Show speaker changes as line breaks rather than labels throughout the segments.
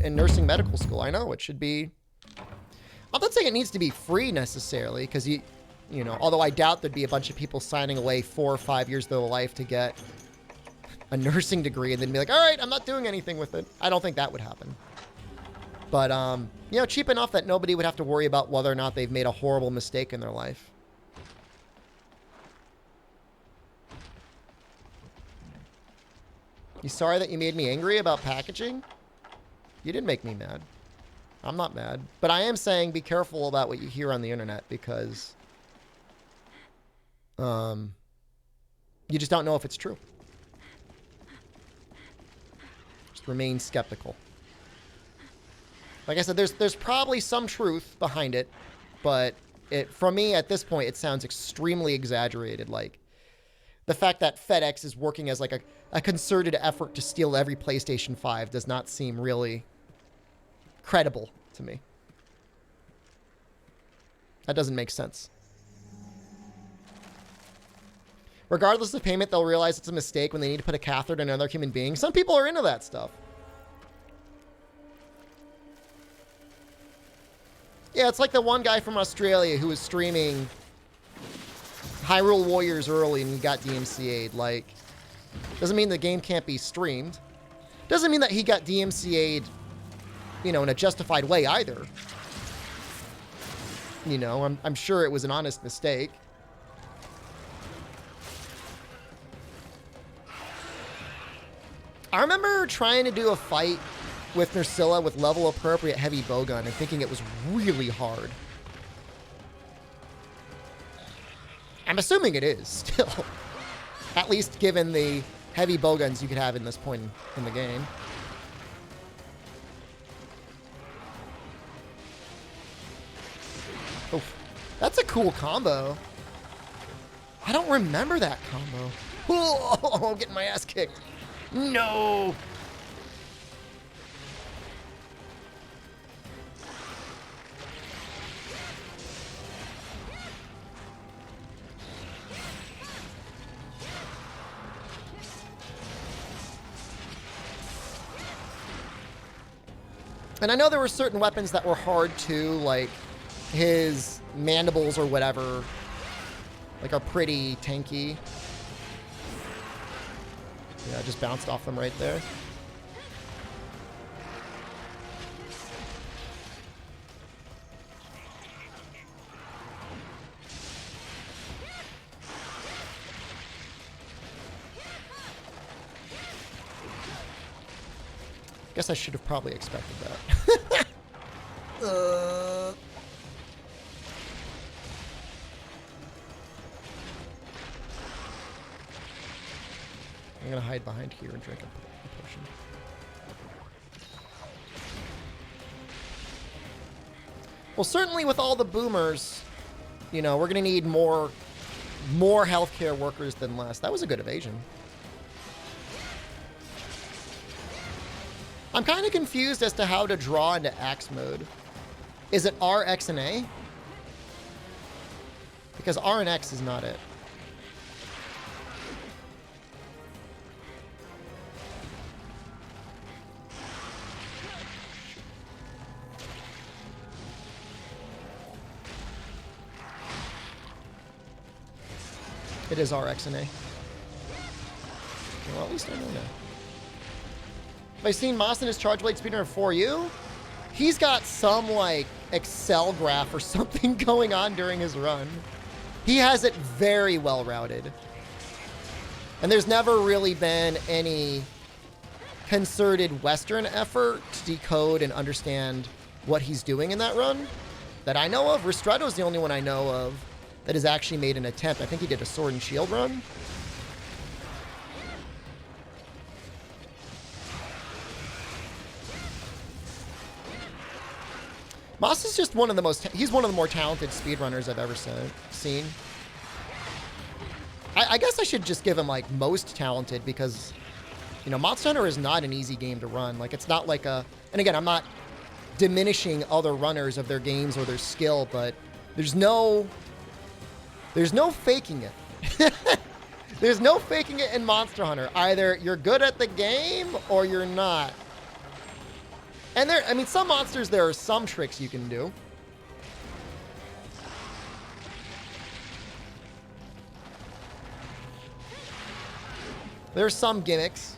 in nursing medical school. I know it should be. I'm not saying it needs to be free necessarily, because you know, although I doubt there'd be a bunch of people signing away 4 or 5 years of their life to get a nursing degree and then be like, all right, I'm not doing anything with it. I don't think that would happen. But, you know, cheap enough that nobody would have to worry about whether or not they've made a horrible mistake in their life. You sorry that you made me angry about packaging? You didn't make me mad. I'm not mad. But I am saying be careful about what you hear on the internet, because you just don't know if it's true. Just remain skeptical. Like I said, there's probably some truth behind it, but for me at this point, it sounds extremely exaggerated. Like the fact that FedEx is working as like a concerted effort to steal every PlayStation 5 does not seem really credible to me. That doesn't make sense. Regardless of payment, they'll realize it's a mistake when they need to put a catheter in another human being. Some people are into that stuff. Yeah, it's like the one guy from Australia who was streaming Hyrule Warriors early and he got DMCA'd. Like, doesn't mean the game can't be streamed. Doesn't mean that he got DMCA'd, you know, in a justified way either. You know, I'm sure it was an honest mistake. I remember trying to do a fight with Nursilla with level appropriate heavy bowgun and thinking it was really hard. I'm assuming it is still. At least given the heavy bowguns you could have in this point in the game. Oof. That's a cool combo. I don't remember that combo. Oh, I'm getting my ass kicked. No! And I know there were certain weapons that were hard too, like his mandibles or whatever, like are pretty tanky. Yeah, I just bounced off them right there. Guess I should have probably expected that. I'm gonna hide behind here and drink a potion. Well, certainly with all the boomers, you know, we're gonna need more healthcare workers than less. That was a good evasion. I'm kind of confused as to how to draw into axe mode. Is it R, X, and A? Because R and X is not it. It is R, X, and A. Well, at least I know now. Have I seen Moss in his charge blade speedrun of 4U? He's got some, like, Excel graph or something going on during his run. He has it very well routed. And there's never really been any concerted Western effort to decode and understand what he's doing in that run that I know of. Ristretto's the only one I know of that has actually made an attempt. I think he did a sword and shield run. Moss is just one of the most, he's one of the more talented speedrunners I've ever seen. I guess I should just give him like most talented because, you know, Monster Hunter is not an easy game to run. Like it's not like a, and again, I'm not diminishing other runners of their games or their skill, but there's no faking it. There's no faking it in Monster Hunter. Either you're good at the game or you're not. And there, I mean, some monsters, there are some tricks you can do. There's some gimmicks.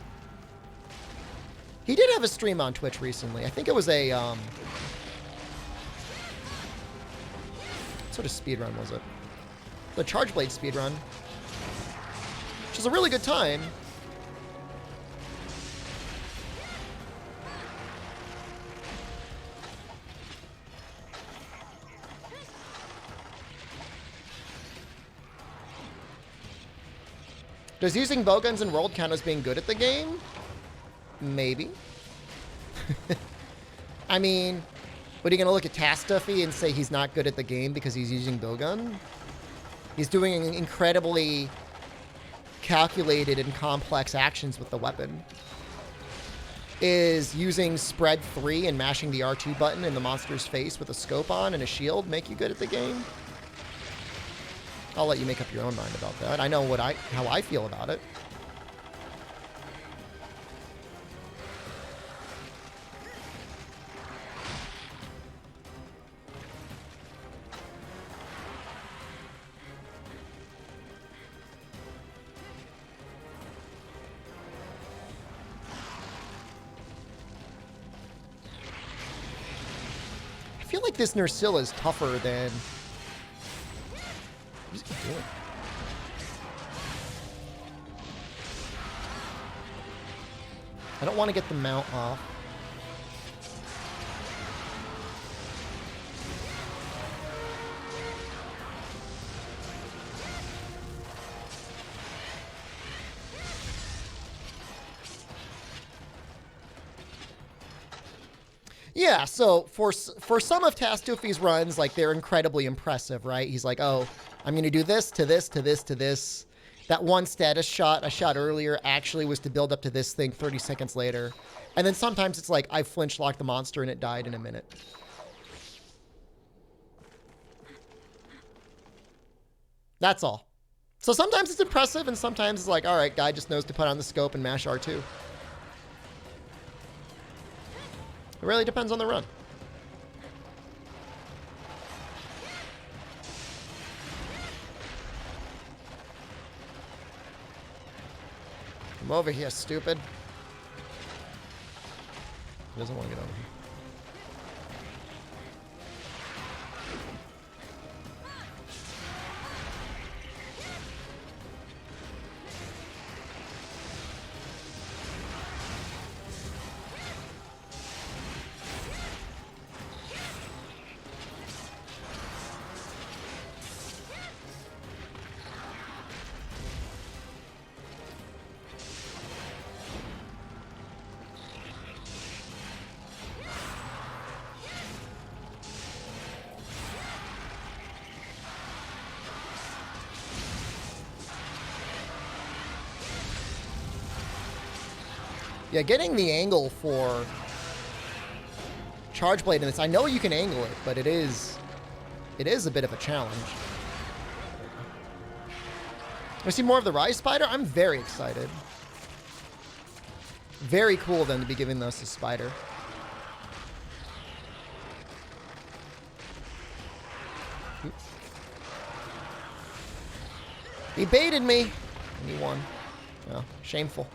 He did have a stream on Twitch recently. I think it was a, what sort of speedrun was it? The Charge Blade speedrun. Which is a really good time. Does using bowguns in World count as being good at the game? Maybe. I mean, what are you going to look at Tastuffy and say he's not good at the game because he's using bowgun? He's doing incredibly calculated and complex actions with the weapon. Is using spread 3 and mashing the R2 button in the monster's face with a scope on and a shield make you good at the game? I'll let you make up your own mind about that. I know how I feel about it. I feel like this Nursilla is tougher than... What is he doing? I don't want to get the mount off. Yeah, so for some of Tastuffy's runs, like, they're incredibly impressive, right? He's like, oh, I'm going to do this, to this, to this, to this. That one status shot I shot earlier actually was to build up to this thing 30 seconds later. And then sometimes it's like, I flinch locked the monster and it died in a minute. That's all. So sometimes it's impressive and sometimes it's like, all right, guy just knows to put on the scope and mash R2. It really depends on the run. Come over here, stupid. He doesn't want to get over here. Yeah, getting the angle for Charge Blade in this, I know you can angle it, but it is a bit of a challenge. I see more of the Rise Spider. I'm very excited. Very cool of them to be giving us a spider. He baited me, and he won. Oh, shameful.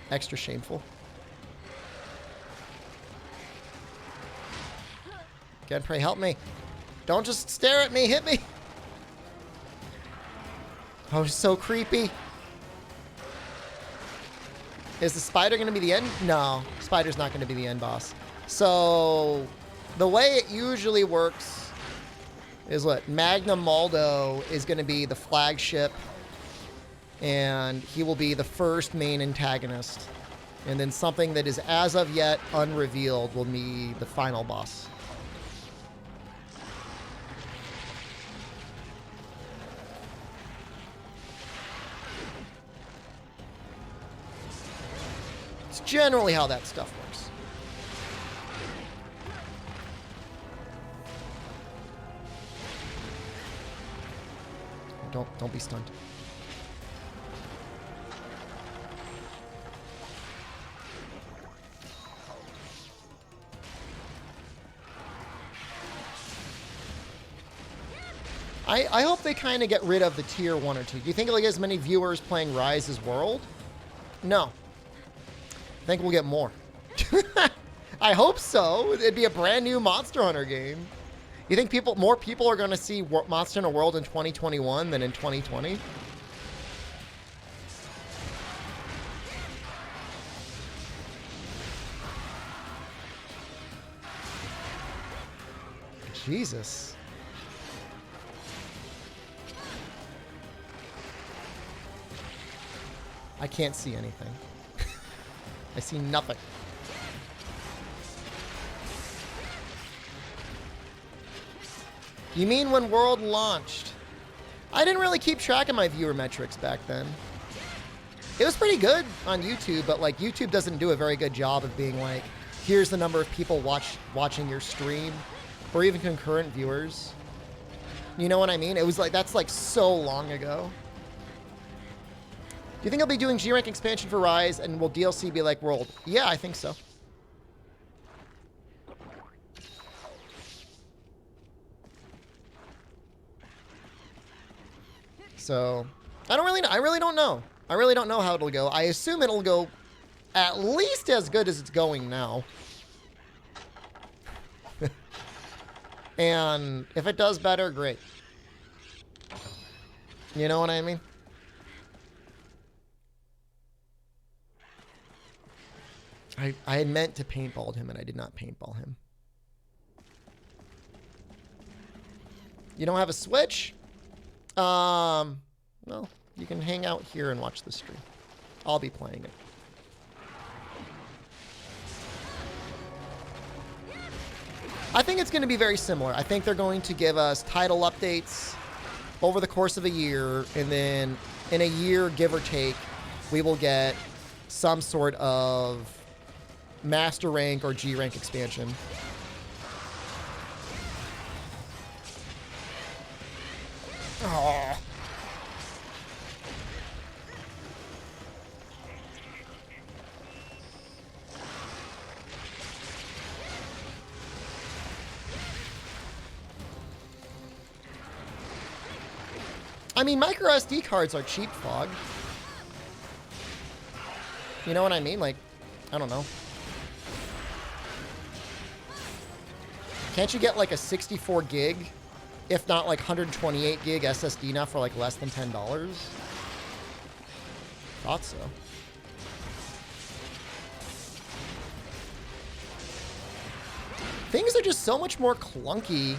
Extra shameful. God, pray help me. Don't just stare at me, hit me. Oh, so creepy. Is the spider going to be the end? No, spider's not going to be the end boss. So the way it usually works is what? Magnum Maldo is going to be the flagship. And he will be the first main antagonist. And then something that is as of yet unrevealed will be the final boss. It's generally how that stuff works. Don't be stunned. I hope they kind of get rid of the tier 1 or 2. Do you think it'll get as many viewers playing Rise as World? No. I think we'll get more. I hope so. It'd be a brand new Monster Hunter game. You think more people are going to see Monster Hunter World in 2021 than in 2020? Jesus. I can't see anything. I see nothing. You mean when World launched? I didn't really keep track of my viewer metrics back then. It was pretty good on YouTube, but like YouTube doesn't do a very good job of being like, here's the number of people watching your stream, or even concurrent viewers. You know what I mean? It was like, that's like so long ago. Do you think I'll be doing G-Rank expansion for Rise, and will DLC be like World? Yeah, I think so. So, I don't really know. I really don't know. I really don't know how it'll go. I assume it'll go at least as good as it's going now. And if it does better, great. You know what I mean? I had meant to paintball him, and I did not paintball him. You don't have a Switch? Well, you can hang out here and watch the stream. I'll be playing it. I think it's going to be very similar. I think they're going to give us title updates over the course of a year, and then in a year, give or take, we will get some sort of Master Rank or G Rank expansion. Aww. I mean, micro SD cards are cheap, Fog. You know what I mean? Like, I don't know. Can't you get like a 64 gig, if not like 128 gig SSD now for like less than $10? Thought so. Things are just so much more clunky.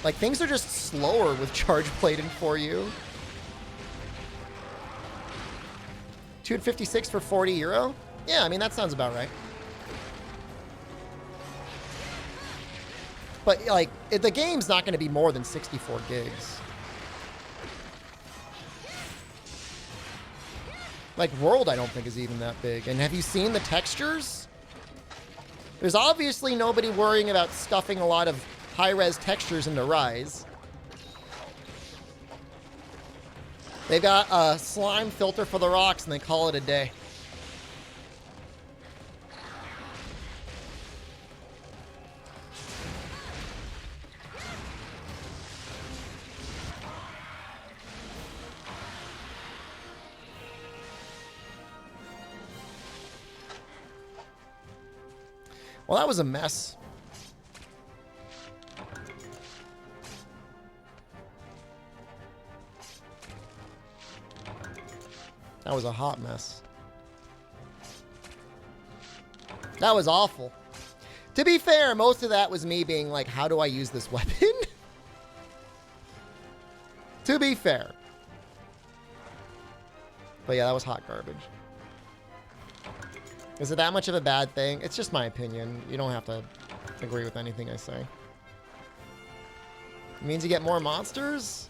Like, things are just slower with Charge Plate in 4U. 256 for 40 euro? Yeah, I mean, that sounds about right. But, like, the game's not going to be more than 64 gigs. Like, World, I don't think, is even that big. And have you seen the textures? There's obviously nobody worrying about stuffing a lot of high-res textures into Rise. They got a slime filter for the rocks, and they call it a day. Well, that was a mess. That was a hot mess. That was awful. To be fair, most of that was me being like, how do I use this weapon? To be fair. But yeah, that was hot garbage. Is it that much of a bad thing? It's just my opinion. You don't have to agree with anything I say. It means you get more monsters?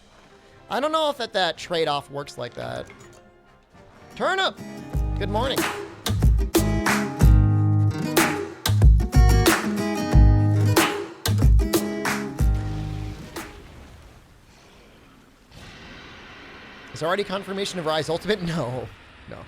I don't know if that trade-off works like that. Turnip! Good morning. Is there already confirmation of Rise Ultimate? No. No.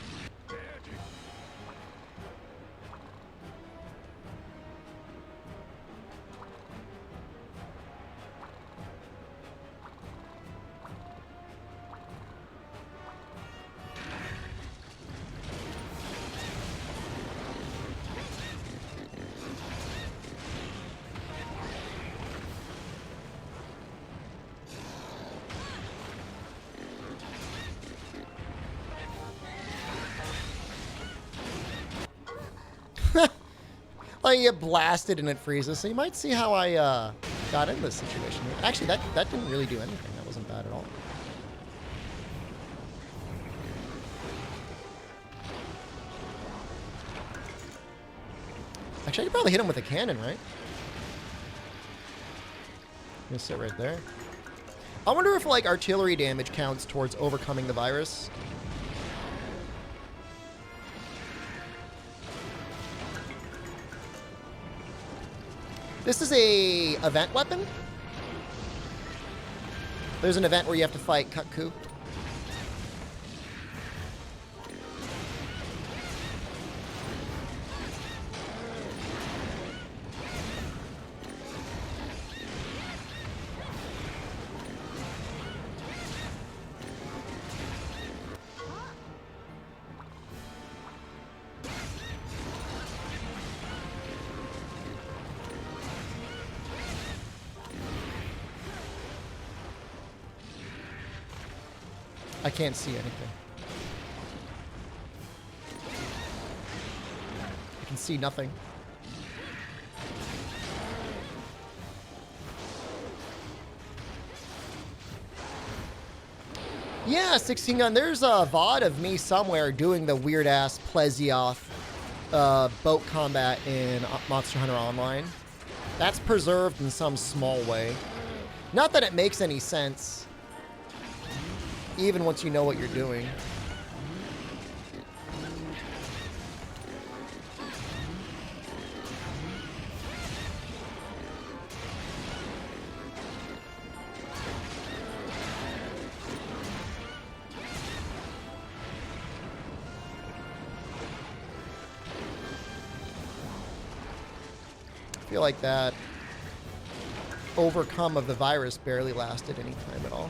Like, you get blasted and it freezes. So you might see how I got in this situation. Actually, that didn't really do anything. That wasn't bad at all. Actually, I could probably hit him with a cannon, right? I'm gonna sit right there. I wonder if, like, artillery damage counts towards overcoming the virus. This is a event weapon. There's an event where you have to fight Kukku. I can't see anything. I can see nothing. Yeah, 16 gun. There's a VOD of me somewhere doing the weird-ass Plesioth boat combat in Monster Hunter Online. That's preserved in some small way. Not that it makes any sense. Even once you know what you're doing. I feel like that overcome of the virus barely lasted any time at all.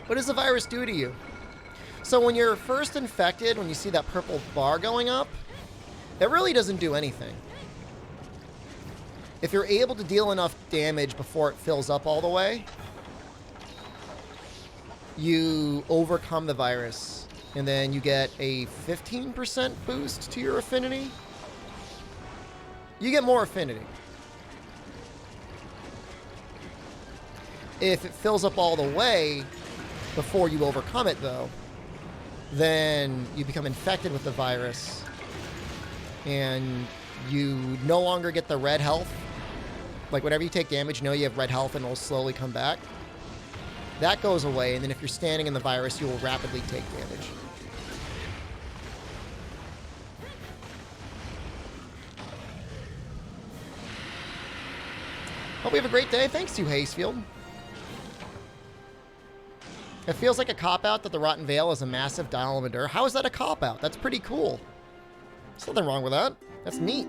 What does the virus do to you? So when you're first infected, when you see that purple bar going up, it really doesn't do anything. If you're able to deal enough damage before it fills up all the way, you overcome the virus, and then you get a 15% boost to your affinity. You get more affinity. If it fills up all the way before you overcome it, though, then you become infected with the virus, and you no longer get the red health. Like, whenever you take damage, you know you have red health and it'll slowly come back. That goes away, and then if you're standing in the virus, you will rapidly take damage. Hope you have a great day. Thanks to you, Hazefield. It feels like a cop-out that the Rotten Vale is a massive dial of Endure. How is that a cop-out? That's pretty cool. There's nothing wrong with that. That's neat.